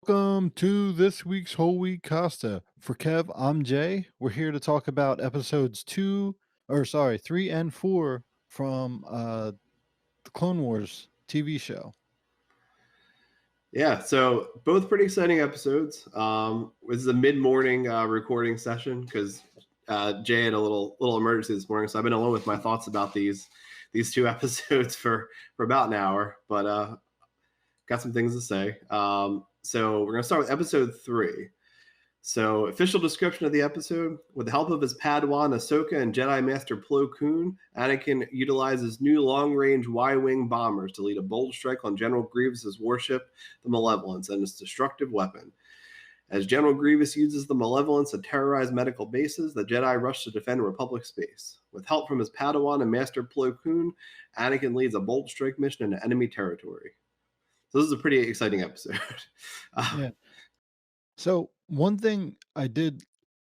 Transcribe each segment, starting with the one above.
Welcome to this week's Whole Week Costa. For Kev, I'm Jay. We're here to talk about episodes 3 and 4 from the Clone Wars TV show. Yeah, so both pretty exciting episodes. This is a mid-morning recording session because Jay had a little emergency this morning, so I've been alone with my thoughts about these two episodes for about an hour, but got some things to say. So we're gonna start with episode 3. So, official description of the episode: with the help of his Padawan Ahsoka and Jedi Master Plo Koon, Anakin utilizes new long-range Y-wing bombers to lead a bold strike on General Grievous' warship, the Malevolence, and its destructive weapon. As General Grievous uses the Malevolence to terrorize medical bases, the Jedi rush to defend Republic space. With help from his Padawan and Master Plo Koon, Anakin leads a bold strike mission into enemy territory. So this is a pretty exciting episode. Yeah. So, one thing I did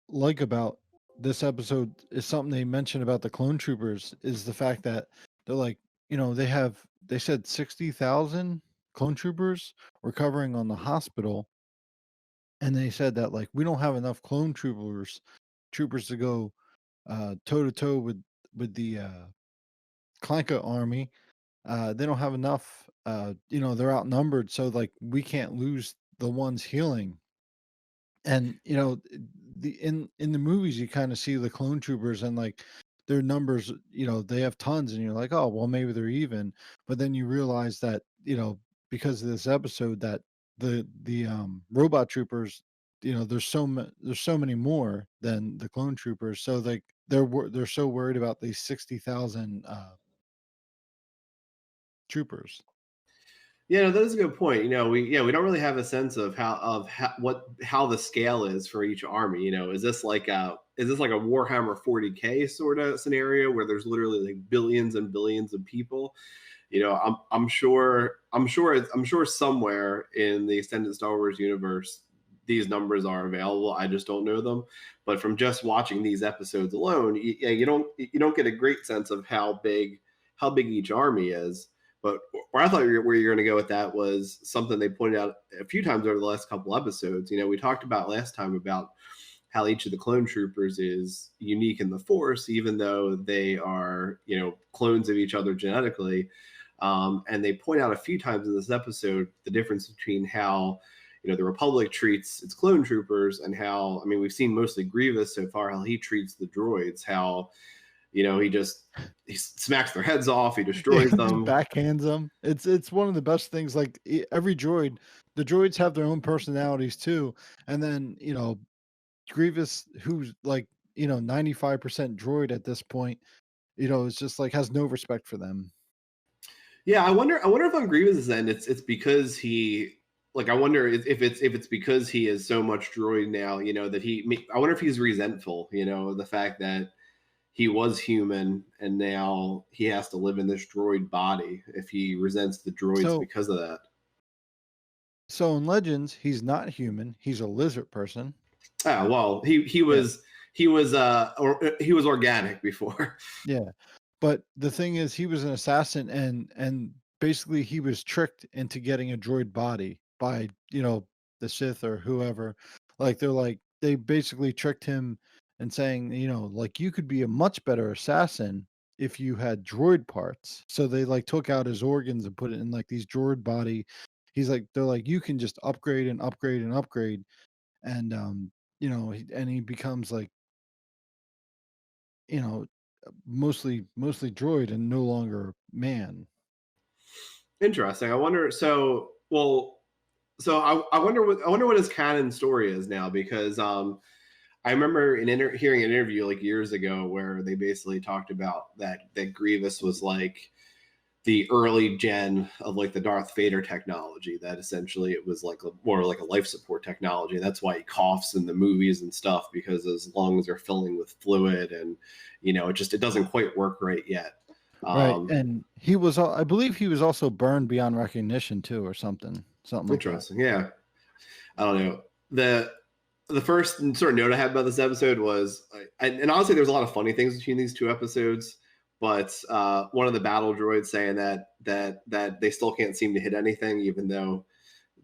like about this episode is something they mentioned about the clone troopers is the fact that they're like, they said 60,000 clone troopers recovering on the hospital. And they said that like we don't have enough clone troopers to go toe to toe with the Clanka army. They don't have enough. They're outnumbered, so like we can't lose the ones healing. And in the movies, you kind of see the clone troopers and like their numbers. They have tons, and you're like, oh well, maybe they're even. But then you realize that because of this episode that the robot troopers, there's so many more than the clone troopers. So like they're so worried about these 60,000 troopers. Yeah, no, that is a good point. We don't really have a sense of how the scale is for each army. Is this like a Warhammer 40K sort of scenario where there's literally like billions and billions of people? I'm sure somewhere in the extended Star Wars universe these numbers are available. I just don't know them. But from just watching these episodes alone, you don't get a great sense of how big each army is. But where I thought where you're going to go with that was something they pointed out a few times over the last couple episodes. We talked about last time about how each of the clone troopers is unique in the Force, even though they are, clones of each other genetically. And they point out a few times in this episode the difference between how, the Republic treats its clone troopers and how, we've seen mostly Grievous so far, how he treats the droids, how he smacks their heads off, he destroys them, backhands them. It's one of the best things. Like every droid, the droids have their own personalities too. And then Grievous, who's like 95% droid at this point, is just like has no respect for them. Yeah, I wonder if on Grievous's end it's because he, like, I wonder if it's because he is so much droid now, that I wonder if he's resentful, the fact that he was human and now he has to live in this droid body, if he resents the droids because of that. So in Legends, he's not human. He's a lizard person. Ah, well, he was organic before. Yeah. But the thing is, he was an assassin, and basically he was tricked into getting a droid body by the Sith or whoever. Like they basically tricked him and saying like you could be a much better assassin if you had droid parts. So they like took out his organs and put it in like these droid body. They're like you can just upgrade and upgrade and upgrade, and and he becomes like you know mostly droid and no longer man. Interesting. I wonder. I wonder what his canon story is now, because I remember hearing an interview like years ago where they basically talked about that Grievous was like the early gen of like the Darth Vader technology, that essentially it was like more like a life support technology. That's why he coughs in the movies and stuff, because his lungs are filling with fluid and it doesn't quite work right yet. Right. And he was, I believe he was also burned beyond recognition too, or something like interesting. Yeah. I don't know. The first sort of note I had about this episode was, and honestly, there's a lot of funny things between these two episodes, but one of the battle droids saying that they still can't seem to hit anything, even though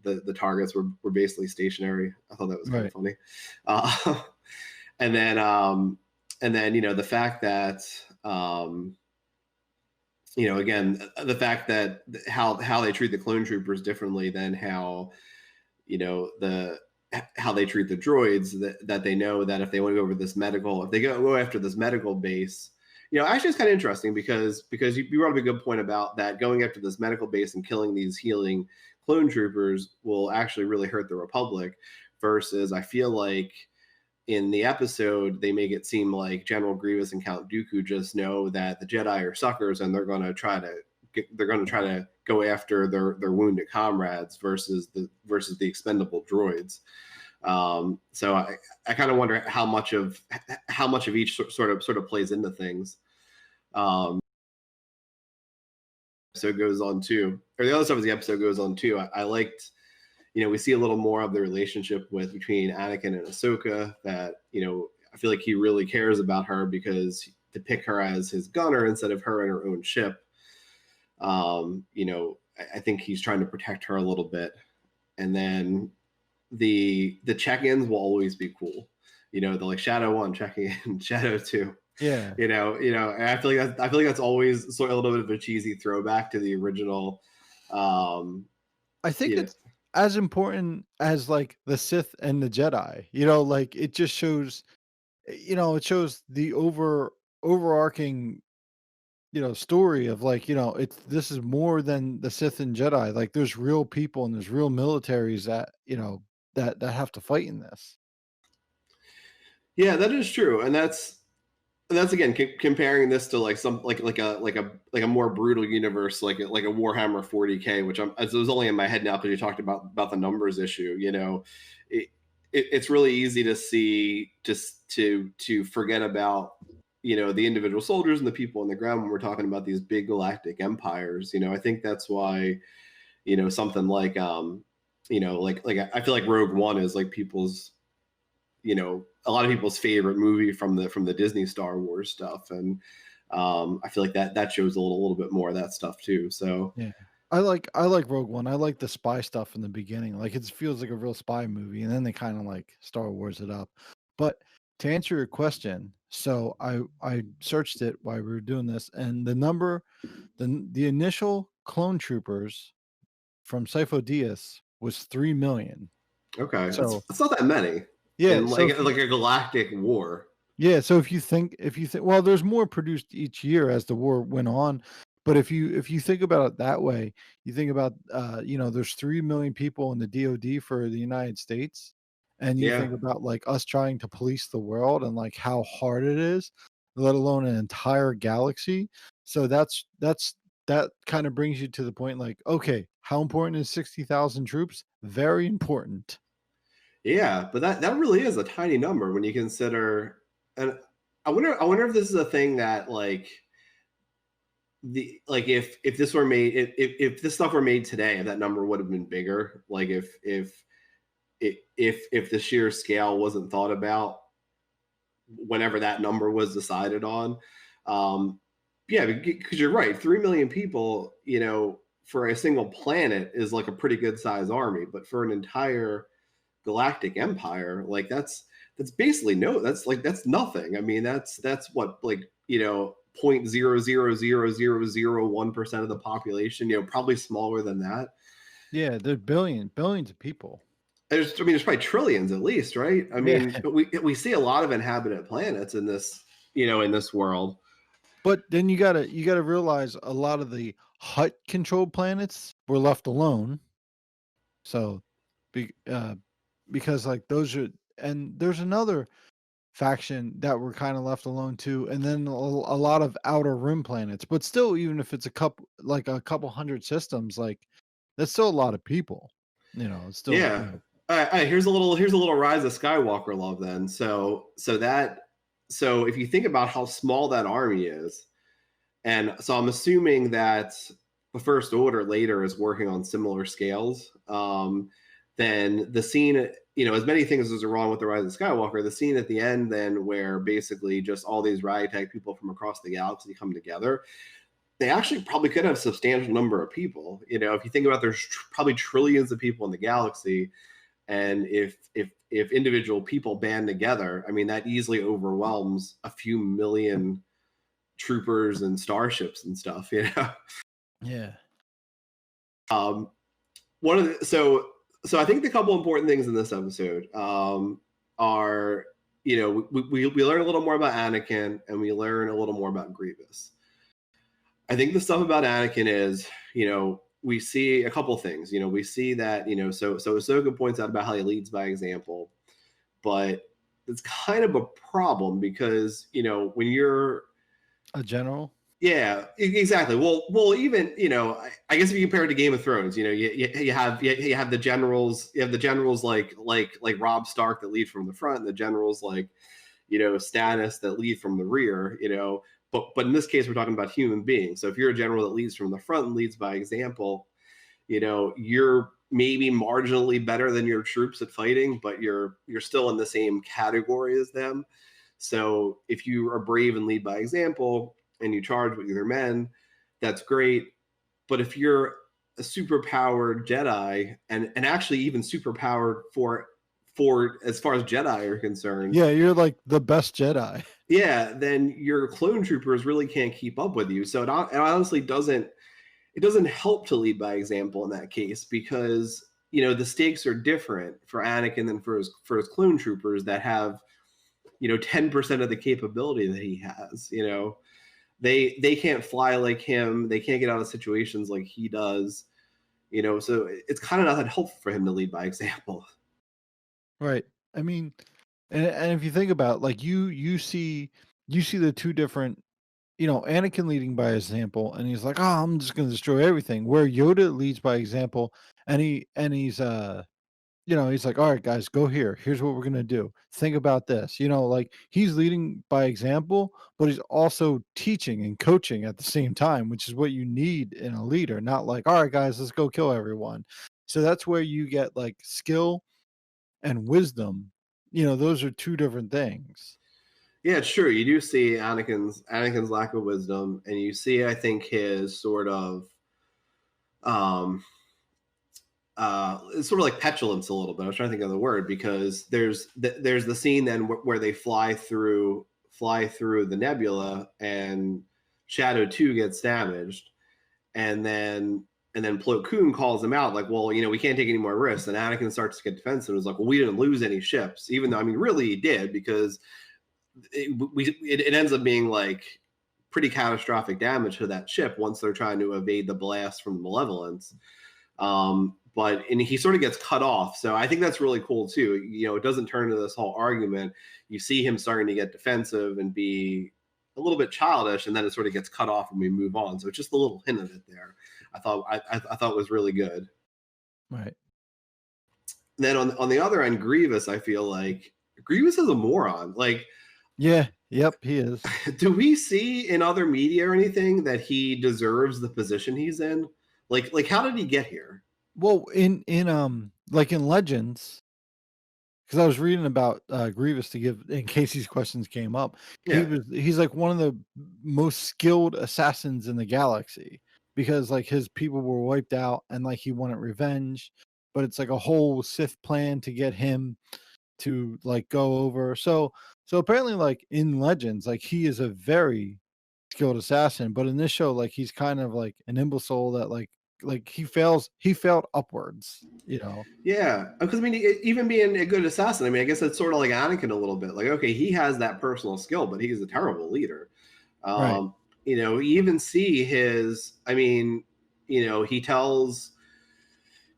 the targets were basically stationary. I thought that was kind of Right. funny. Uh, and then the fact that again, the fact that how they treat the clone troopers differently than how how they treat the droids, that they know that if they want to go over this medical, if they go after this medical base, actually it's kind of interesting because you brought up a good point about that going after this medical base and killing these healing clone troopers will actually really hurt the Republic, versus I feel like in the episode they make it seem like General Grievous and Count Dooku just know that the Jedi are suckers and they're going to try to go after their wounded comrades versus the expendable droids. So I kind of wonder how much of each sort of plays into things. So it goes on too, or the other stuff as the episode goes on too. I liked, we see a little more of the relationship between Anakin and Ahsoka, that, I feel like he really cares about her because to pick her as his gunner instead of her in her own ship. I think he's trying to protect her a little bit. And then the check-ins will always be cool. The like Shadow 1 checking in, Shadow 2. Yeah. And I feel like that's always sort of a little bit of a cheesy throwback to the original. I think it's as important as like the Sith and the Jedi. Like it just shows, it shows the overarching, story of like, this is more than the Sith and Jedi. Like there's real people and there's real militaries that, that have to fight in this. Yeah, that is true, and that's again comparing this to like some like a more brutal universe, like a Warhammer 40K, which it was only in my head now because you talked about the numbers issue. It's really easy to see, just to forget about the individual soldiers and the people on the ground when we're talking about these big galactic empires. I think that's why something like like I feel like Rogue One is like people's a lot of people's favorite movie from the Disney Star Wars stuff, and I feel like that shows a little bit more of that stuff too. So Yeah. I like Rogue One. I like the spy stuff in the beginning. Like it feels like a real spy movie, and then they kind of like Star Wars it up. But to answer your question, so I searched it while we were doing this, and the initial clone troopers from Sifo Dyas was 3 million. okay, So it's not that many yeah, in so like a galactic war. yeah, so if you think, well, there's more produced each year as the war went on, but if you think about it that way, you think about there's 3 million people in the DoD for the United States, and you Yeah, think about like us trying to police the world and like how hard it is, let alone an entire galaxy. So that kind of brings you to the point like, okay, how important is 60,000 troops? Very important. yeah, but that really is a tiny number when you consider. And I wonder if this is a thing that like if this were made, if this stuff were made today, if that number would have been bigger. Like if the sheer scale wasn't thought about whenever that number was decided on. Yeah, because you're right, 3 million people, for a single planet is like a pretty good size army, but for an entire galactic empire, like that's basically that's nothing. I mean, that's what, like, 0.0000001% of the population, probably smaller than that. Yeah, there's billions of people. There's probably trillions at least, right? I Yeah. mean, but we see a lot of inhabited planets in this, in this world. But then you gotta realize a lot of the hut controlled planets were left alone. So, be, because like those are, and there's another faction that were kind of left alone too, and then a lot of outer rim planets. But still, even if it's a couple hundred systems, like that's still a lot of people. It's still Yeah. All right, here's a little Rise of Skywalker love then. So if you think about how small that army is, and so I'm assuming that the First Order later is working on similar scales. Then the scene, as many things as are wrong with the Rise of Skywalker, the scene at the end, then where basically just all these ragtag people from across the galaxy come together, they actually probably could have a substantial number of people. You know, if you think about, there's probably trillions of people in the galaxy, and if individual people band together, I mean, that easily overwhelms a few million troopers and starships and stuff. You know, Yeah. one of the, so I think the couple important things in this episode are, you know, we learn a little more about Anakin and we learn a little more about Grievous. I think the stuff about Anakin is, you know, we see a couple things. You know, we see that, you know, so Ahsoka points out about how he leads by example, but it's kind of a problem because, you know, when you're A general. yeah, exactly. Well, even, you know, I guess if you compare it to Game of Thrones, you know, you have the generals, like Robb Stark that lead from the front, and the generals like, you know, Stannis that lead from the rear, you know. But in this case, we're talking about human beings. So if you're a general that leads from the front and leads by example, you know, you're maybe marginally better than your troops at fighting, but you're still in the same category as them. So if you are brave and lead by example and you charge with your men, that's great. But if you're a super powered Jedi and actually even super powered for as far as Jedi are concerned, Yeah, you're like the best Jedi. yeah, then your clone troopers really can't keep up with you. So it honestly doesn't help to lead by example in that case, because, you know, the stakes are different for Anakin than for his clone troopers that have, you know, 10% of the capability that he has. You know, they can't fly like him, they can't get out of situations like he does, you know, so it's kind of not that helpful for him to lead by example. Right. I mean, and if you think about, like, you see the two different, you know, Anakin leading by example, and he's like, "Oh, I'm just gonna destroy everything." Where Yoda leads by example, and he's you know, he's like, "All right, guys, go here. Here's what we're gonna do. Think about this." You know, like he's leading by example, but he's also teaching and coaching at the same time, which is what you need in a leader. Not like, "All right, guys, let's go kill everyone." So that's where you get like skill and wisdom. You know, those are two different things. Yeah, it's true. You do see Anakin's lack of wisdom, and you see, I think, his sort of um it's sort of like petulance a little bit. I was trying to think of the word, because there's the scene then where they fly through the nebula and Shadow 2 gets damaged, and then Plo Koon calls him out like, well, you know, we can't take any more risks, and Anakin starts to get defensive and is like, well, we didn't lose any ships, even though, I mean, really he did, because it ends up being like pretty catastrophic damage to that ship once they're trying to evade the blast from the Malevolence. But and he sort of gets cut off. So I think that's really cool too. You know, it doesn't turn into this whole argument. You see him starting to get defensive and be a little bit childish, and then it sort of gets cut off and we move on. So it's just a little hint of it there. I thought was really good. Right. And then on the other end, Grievous, I feel like Grievous is a moron. Like, Yeah. Yep. He is. do we see in other media or anything that he deserves the position he's in? Like how did he get here? Well, in like in Legends, because I was reading about Grievous to give in case these questions came up. Yeah. He's like one of the most skilled assassins in the galaxy, because like his people were wiped out and like he wanted revenge, but it's like a whole Sith plan to get him to like go over. So apparently like in Legends, like he is a very skilled assassin, but in this show, like he's kind of like an imbecile that like he failed upwards, you know. Yeah, because I mean, even being a good assassin, I mean, I guess it's sort of like Anakin a little bit. Like, okay, he has that personal skill, but he's a terrible leader. Right. You know, you even see his. I mean, you know, he tells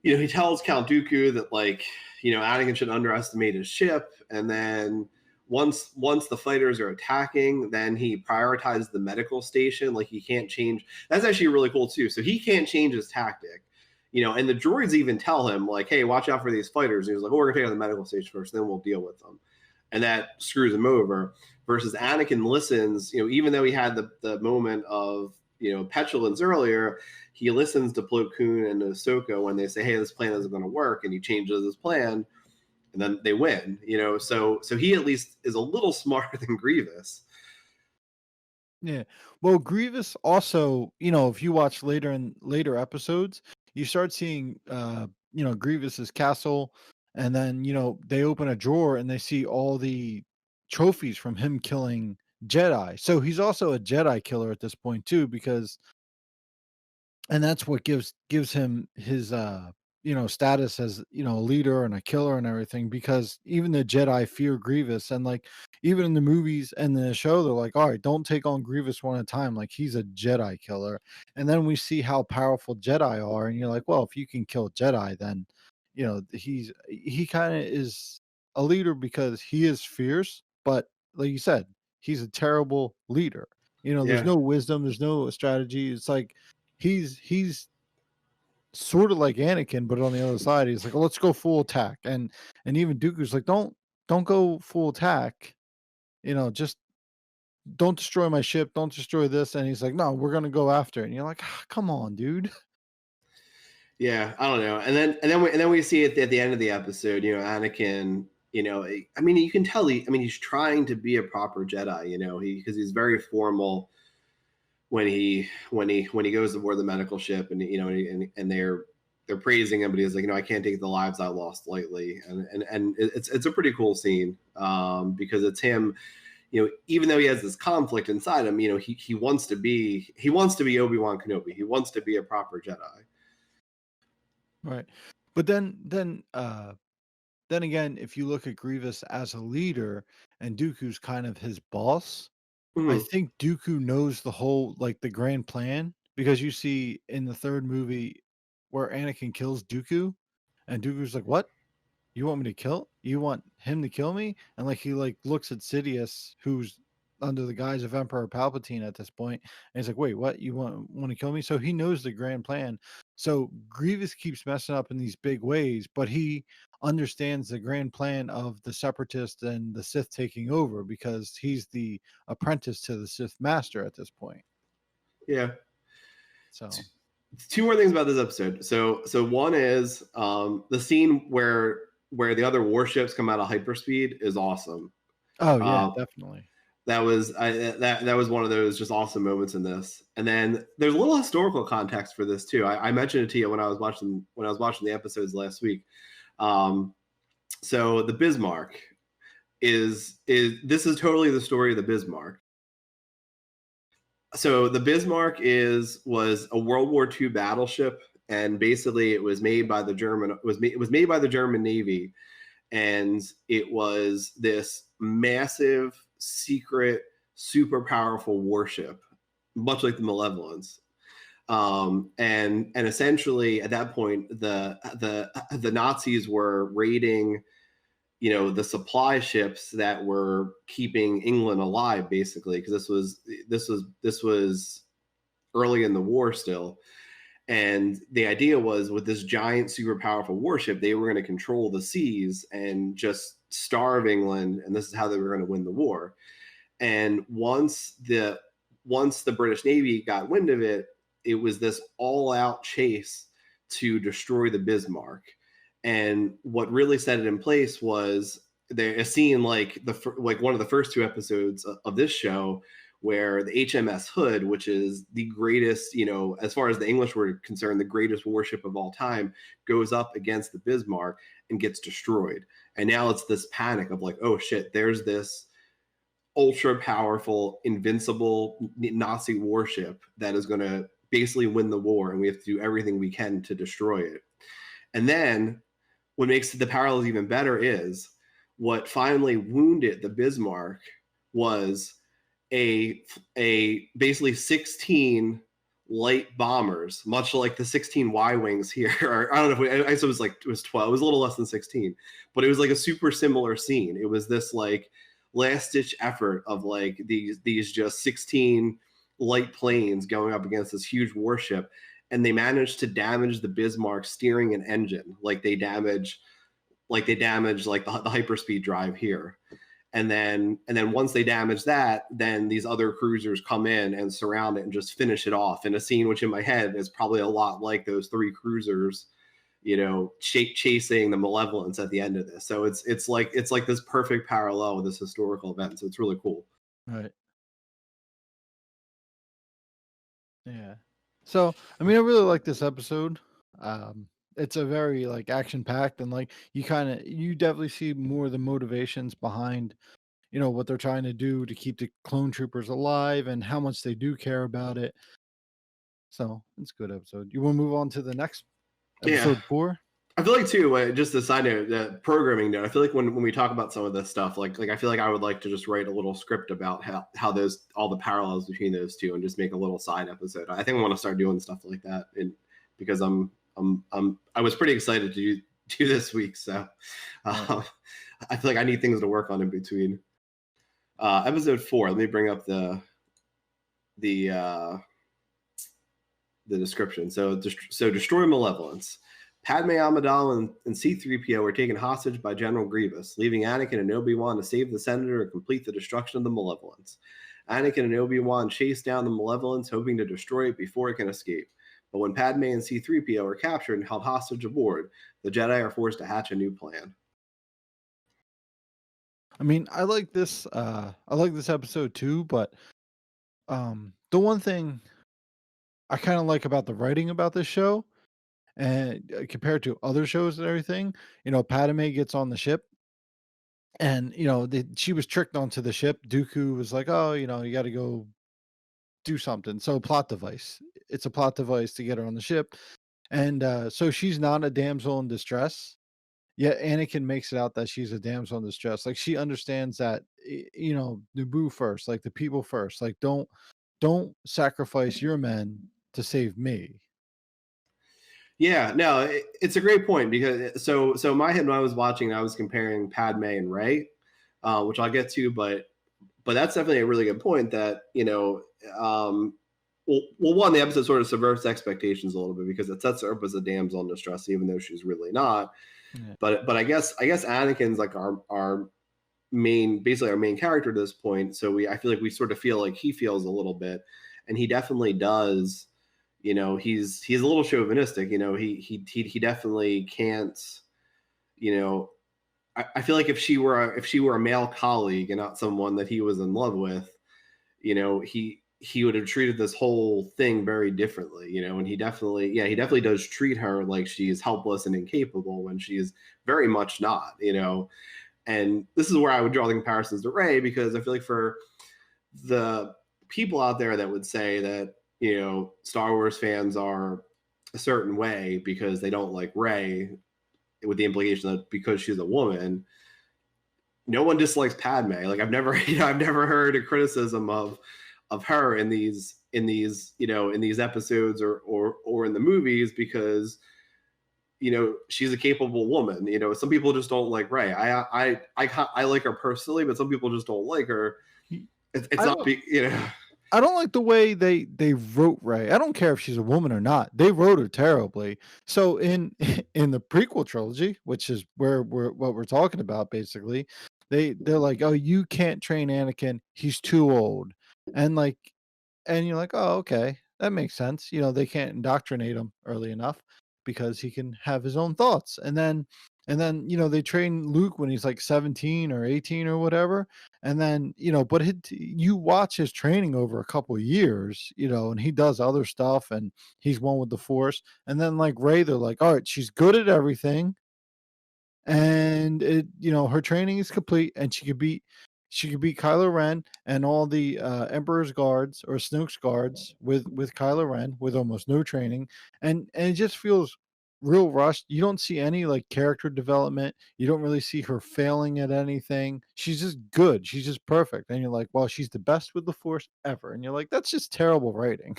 Count Dooku that, like, you know, Anakin should underestimate his ship, and then once the fighters are attacking, then he prioritizes the medical station. Like, he can't change. That's actually really cool too. So he can't change his tactic, you know. And the droids even tell him like, "Hey, watch out for these fighters." And he was like, "Oh, we're gonna take out the medical station first, then we'll deal with them," and that screws him over. Versus Anakin listens, you know, even though he had the moment of, you know, petulance earlier, he listens to Plo Koon and Ahsoka when they say, "Hey, this plan isn't going to work," and he changes his plan, and then they win. You know, so he at least is a little smarter than Grievous. Yeah. Well, Grievous also, if you watch later episodes, you start seeing Grievous's castle, and then, they open a drawer and they see all the trophies from him killing Jedi. So he's also a Jedi killer at this point too, because and that's what gives him his status as, a leader and a killer and everything, because even the Jedi fear Grievous, and like even in the movies and the show they're like, all right, don't take on Grievous one at a time, like he's a Jedi killer. And then we see how powerful Jedi are, and you're like, well, if you can kill Jedi, then he kind of is a leader because he is fierce, but like you said, he's a terrible leader. There's Yeah. no wisdom, there's no strategy. It's like he's sort of like Anakin, but on the other side, he's like, "Let's go full attack," and even Dooku's like, "Don't go full attack, just don't destroy my ship, don't destroy this," and he's like, "No, we're gonna go after it," and you're like, "Come on, dude." Yeah, I don't know. And then we see at the end of the episode, Anakin, I mean, you can tell he's trying to be a proper Jedi, because he's very formal when he goes aboard the medical ship, and and they're praising him, but he's like, I can't take the lives I lost lightly, and it's a pretty cool scene, because it's him, even though he has this conflict inside him, he wants to be Obi-Wan Kenobi, he wants to be a proper Jedi. Right. But then again, if you look at Grievous as a leader and Dooku's kind of his boss, I Mhm. think Dooku knows the whole, like, the grand plan, because you see in the 3rd movie where Anakin kills Dooku, and Dooku's like, "What? You want him to kill me?" And, like, he, like, looks at Sidious, who's under the guise of Emperor Palpatine at this point, and he's like, "Wait, what? You wanna kill me?" So he knows the grand plan. So Grievous keeps messing up in these big ways, but he understands the grand plan of the Separatists and the Sith taking over, because he's the apprentice to the Sith master at this point. Yeah. So, Two more things about this episode. So one is, the scene where the other warships come out of hyperspeed is awesome. oh yeah, Um, definitely. that was one of those just awesome moments in this. And then there's a little historical context for this too. I mentioned it to you when I was watching the episodes last week. Um, so the Bismarck is this is totally the story of the Bismarck. So the Bismarck was a World War II battleship, and basically it was made by the German it was made by the German Navy, and it was this massive secret super powerful warship, much like the Malevolence. And essentially at that point the Nazis were raiding, the supply ships that were keeping England alive, basically, because this was early in the war still. And the idea was, with this giant super powerful warship, they were going to control the seas and just starve England, and this is how they were going to win the war. And once the British Navy got wind of it, it was this all-out chase to destroy the Bismarck. And what really set it in place was there a scene like one of the first two episodes of this show, where the HMS Hood, which is the greatest, as far as the English were concerned, the greatest warship of all time, goes up against the Bismarck and gets destroyed. And now it's this panic of like, oh shit, there's this ultra powerful, invincible Nazi warship that is going to basically win the war, and we have to do everything we can to destroy it. And then what makes the parallels even better is what finally wounded the Bismarck was a basically 16 light bombers, much like the 16 Y wings here. Or I don't know if I said it was 12. It was a little less than 16, but it was like a super similar scene. It was this like last ditch effort of like these just 16 light planes going up against this huge warship, and they managed to damage the Bismarck steering and engine, like they damage like the hyperspeed drive here. And then once they damage that, then these other cruisers come in and surround it and just finish it off in a scene which in my head is probably a lot like those three cruisers, chasing the Malevolence at the end of this. So it's like this perfect parallel with this historical event. So it's really cool. Right. Yeah. So, I mean, I really like this episode. Um, it's a very like action packed and like you definitely see more of the motivations behind, what they're trying to do to keep the clone troopers alive and how much they do care about it. So, it's a good episode. You want to move on to the next Yeah. episode 4? I feel like too. Just a side note, programming note. I feel like when we talk about some of this stuff, like I feel like I would like to just write a little script about how those all the parallels between those two, and just make a little side episode. I think I want to start doing stuff like that, and because I was pretty excited to do this week, so Right. I feel like I need things to work on in between. Episode 4. Let me bring up the uh, the description. So destroy Malevolence. Padme Amidala and C-3PO are taken hostage by General Grievous, leaving Anakin and Obi-Wan to save the Senator and complete the destruction of the Malevolence. Anakin and Obi-Wan chase down the Malevolence, hoping to destroy it before it can escape. But when Padme and C-3PO are captured and held hostage aboard, the Jedi are forced to hatch a new plan. I mean, I like this episode too, but the one thing I kind of like about the writing about this show and compared to other shows and everything, Padme gets on the ship and she was tricked onto the ship. Dooku was like, "Oh, you got to go do something." So plot device. It's a plot device to get her on the ship, and so she's not a damsel in distress. Yet Anakin makes it out that she's a damsel in distress. Like she understands that Naboo first, like the people first. Like don't sacrifice your men to save me. Yeah, no, it's a great point because so in my head when I was watching, I was comparing Padme and Rey, which I'll get to, but that's definitely a really good point that one, the episode sort of subverts expectations a little bit because it sets her up as a damsel in distress even though she's really not. Yeah. But I guess Anakin's like our basically our main character at this point, so I feel like we sort of feel like he feels a little bit, and he definitely does. He's a little chauvinistic. He definitely can't. you know I feel like if she were a male colleague and not someone that he was in love with, he would have treated this whole thing very differently. And he definitely does treat her like she is helpless and incapable when she is very much not. And this is where I would draw the comparisons to Rey, because I feel like for the people out there that would say that Star Wars fans are a certain way because they don't like Rey, with the implication that because she's a woman, no one dislikes Padme. Like I've never, I've never heard a criticism of her in these episodes or in the movies, because she's a capable woman. Some people just don't like Rey. I like her personally, but some people just don't like her. It's I not don't be. I don't like the way they wrote Ray. I don't care if she's a woman or not. They wrote her terribly. So in in the prequel trilogy, which is where we're talking about, basically, they're like, "Oh, you can't train Anakin. He's too old." And like and you're like, "Oh, okay. That makes sense." They can't indoctrinate him early enough because he can have his own thoughts. And then, they train Luke when he's like 17 or 18 or whatever. And then, but you watch his training over a couple years, and he does other stuff and he's one with the Force. And then like Ray, they're like, all right, she's good at everything and her training is complete and she could beat Kylo Ren and all the Emperor's guards or Snoke's guards with Kylo Ren with almost no training, and it just feels real rushed. You don't see any like character development. You don't really see her failing at anything. She's just good. She's just perfect. And you're like, well, she's the best with the Force ever. And you're like, that's just terrible writing.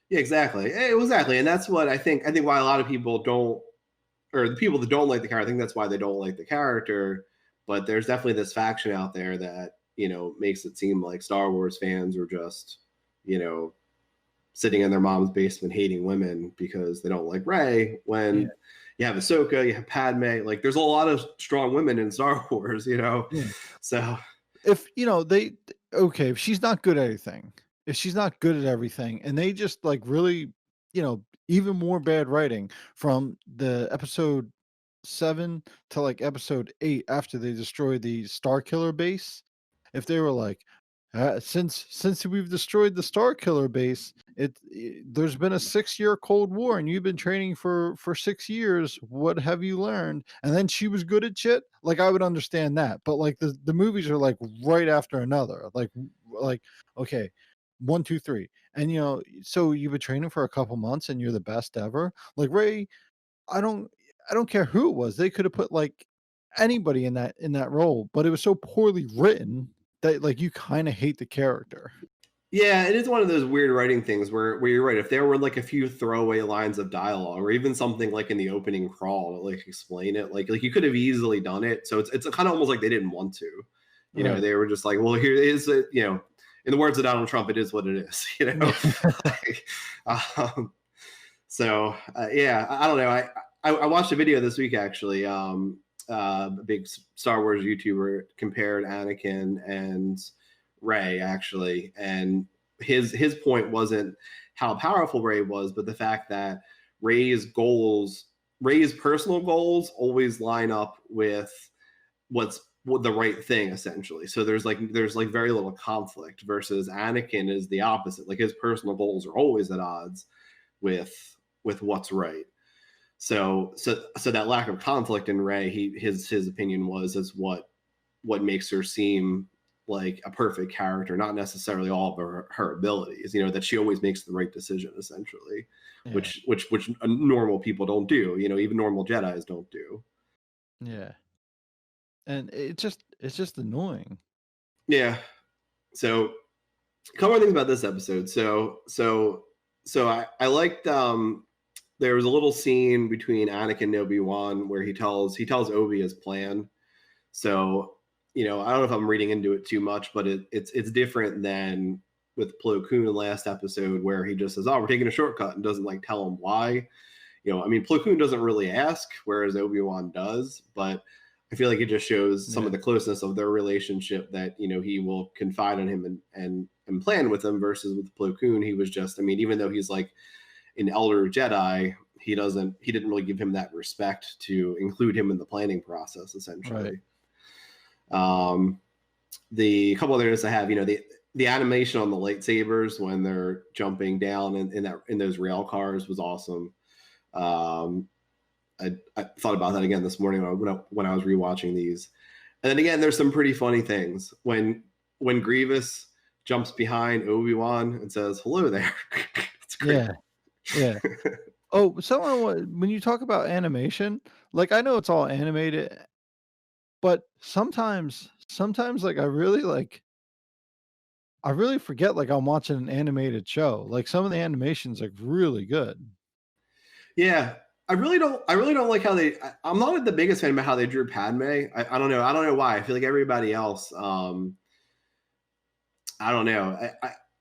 Yeah, exactly, and that's what I think why a lot of people don't, or the people that don't like the character, I think that's why they don't like the character. But there's definitely this faction out there that makes it seem like Star Wars fans are just you know sitting in their mom's basement hating women because they don't like Rey. Yeah. When you have Ahsoka, you have Padme. Like there's a lot of strong women in Star Wars. Yeah. So If they okay, if she's not good at anything, if she's not good at everything, and they just like really, even more bad writing from the episode 7 to like episode 8 after they destroy the Star Killer base, if they were like, Since we've destroyed the Star Killer base, there's been a 6-year Cold War, and you've been training for 6 years. What have you learned? And then she was good at shit. Like I would understand that, but like the movies are like right after another. Like okay, 1, 2, 3, and so you've been training for a couple months, and you're the best ever. Like Ray, I don't I don't care who it was. They could have put like anybody in that role, but it was so poorly written that like you kind of hate the character. Yeah, it is one of those weird writing things where you're right. If there were like a few throwaway lines of dialogue, or even something like in the opening crawl to like explain it, like you could have easily done it. So it's kind of almost like they didn't want to. Right. They were just like, well, here is it. In the words of Donald Trump, it is what it is. Like, yeah, I don't know. I watched a video this week actually. A big Star Wars YouTuber compared Anakin and Ray actually, and his point wasn't how powerful Ray was, but the fact that Ray's goals, Ray's personal goals, always line up with what's the right thing essentially. So there's very little conflict versus Anakin is the opposite. Like his personal goals are always at odds with what's right. So that lack of conflict in Ray, his opinion was is what makes her seem like a perfect character, not necessarily all of her abilities. That she always makes the right decision essentially, Yeah. which normal people don't do. Even normal Jedi's don't do. Yeah. And it's just annoying. Yeah. So a couple of things about this episode. I liked there was a little scene between Anakin and Obi-Wan where he tells Obi his plan. So, I don't know if I'm reading into it too much, but it's different than with Plo Koon last episode where he just says, "Oh, we're taking a shortcut," and doesn't like tell him why. Plo Koon doesn't really ask, whereas Obi-Wan does, but I feel like it just shows some Yeah. of the closeness of their relationship that, he will confide in him and plan with him versus with Plo Koon. He was just, even though he's like an elder Jedi, he didn't really give him that respect to include him in the planning process, Right. essentially. The couple other notes I have, the animation on the lightsabers when they're jumping down in those rail cars was awesome. I thought about that again this morning when I was rewatching these, and then again, there's some pretty funny things when Grievous jumps behind Obi-Wan and says, "Hello there." It's great. Yeah. Yeah. Oh, when you talk about animation, like I know it's all animated, but sometimes like I really forget like I'm watching an animated show. Like some of the animations like really good. Yeah, I really don't like how I'm not the biggest fan about how they drew Padme. I don't know. I don't know why. I feel like everybody else. I don't know.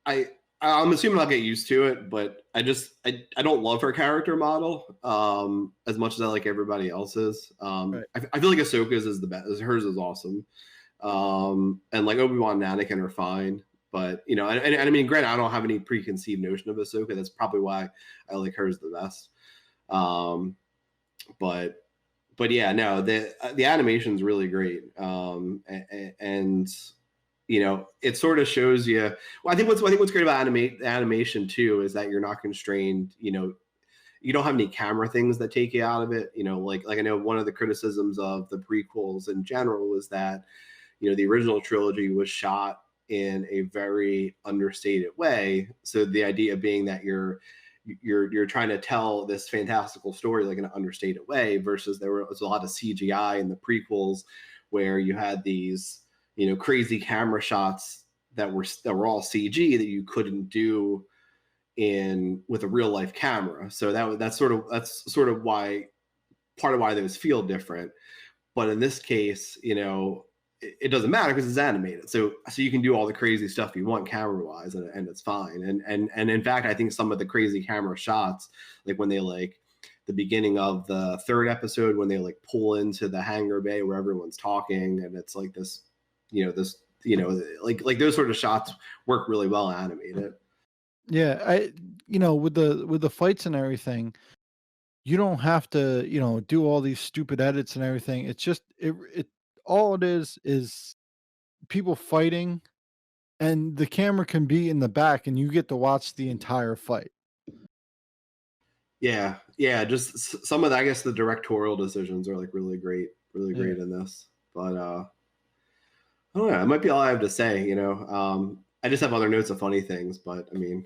I I'm assuming I'll get used to it, but I don't love her character model as much as I like everybody else's. Right. I feel like Ahsoka's is the best. Hers is awesome. And like Obi-Wan and Anakin are fine. But and granted, I don't have any preconceived notion of Ahsoka. That's probably why I like hers the best. Um, but yeah, no, the animation's really great. And it sort of shows you. Well, I think what's great about animation too is that you're not constrained. You don't have any camera things that take you out of it. Like I know one of the criticisms of the prequels in general was that the original trilogy was shot in a very understated way. So the idea being that you're trying to tell this fantastical story like in an understated way versus there was a lot of CGI in the prequels where you had these crazy camera shots that were all CG that you couldn't do with a real life camera. So that's sort of why part of why those feel different. But in this case, it doesn't matter because it's animated. So you can do all the crazy stuff you want camera wise, and it's fine. And in fact, I think some of the crazy camera shots, like when they like the beginning of the third episode when they like pull into the hangar bay where everyone's talking, and it's like this, like those sort of shots work really well animated. Yeah, with the fights and everything, you don't have to, do all these stupid edits and everything. It's just it all it is people fighting and the camera can be in the back, and you get to watch the entire fight. Yeah, yeah. Just some of the, I guess the directorial decisions are like really great in this. But I don't know. It might be all I have to say. I just have other notes of funny things, but I mean,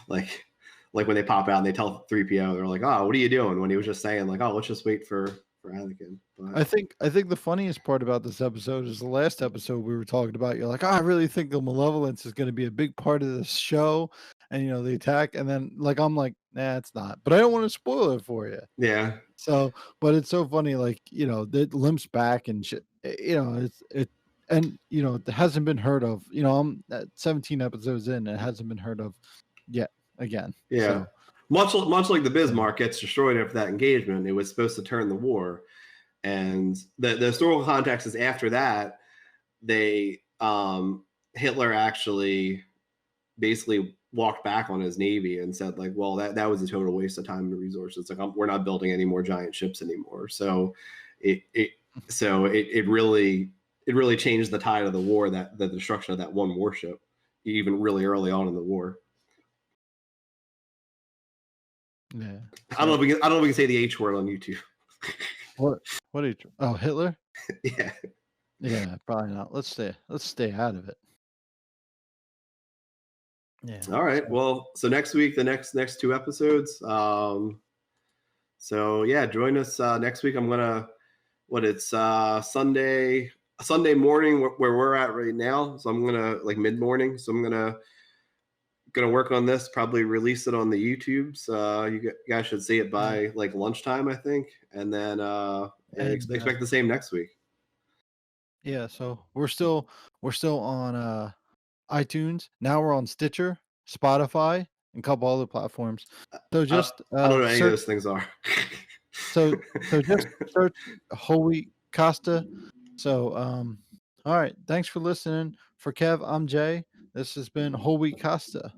like when they pop out and they tell 3PO, they're like, "Oh, what are you doing?" When he was just saying like, "Oh, let's just wait for Anakin." But I think the funniest part about this episode is the last episode we were talking about. You're like, oh, I really think the Malevolence is going to be a big part of this show, and the attack. And then I'm like, nah, it's not. But I don't want to spoil it for you. yeah, So, but it's so funny, like it limps back and shit. And it hasn't been heard of. I'm at 17 episodes in, and it hasn't been heard of yet again. yeah. So, much like the Bismarck gets destroyed after that engagement, it was supposed to turn the war. And the historical context is after that, they Hitler actually basically walked back on his navy and said like, well, that was a total waste of time and resources. Like we're not building any more giant ships anymore. So it really changed the tide of the war, that the destruction of that one warship, even really early on in the war. yeah. So, I don't know if we can say the H word on YouTube. What are you? Oh, Hitler? Yeah. Yeah, probably not. Let's stay out of it. Yeah. All right. Well, so next week, the next 2 episodes. So yeah, join us next week. I'm gonna Sunday morning where we're at right now. So I'm gonna like mid morning. So I'm gonna work on this. Probably release it on the YouTubes. You guys should see it by like lunchtime, I think, and then expect the same next week. Yeah. So we're still on iTunes. Now we're on Stitcher, Spotify, and a couple other platforms. So just I don't know what any of those things are. so just search Holy Costa. So all right. Thanks for listening. For Kev, I'm Jay. This has been Holy Costa.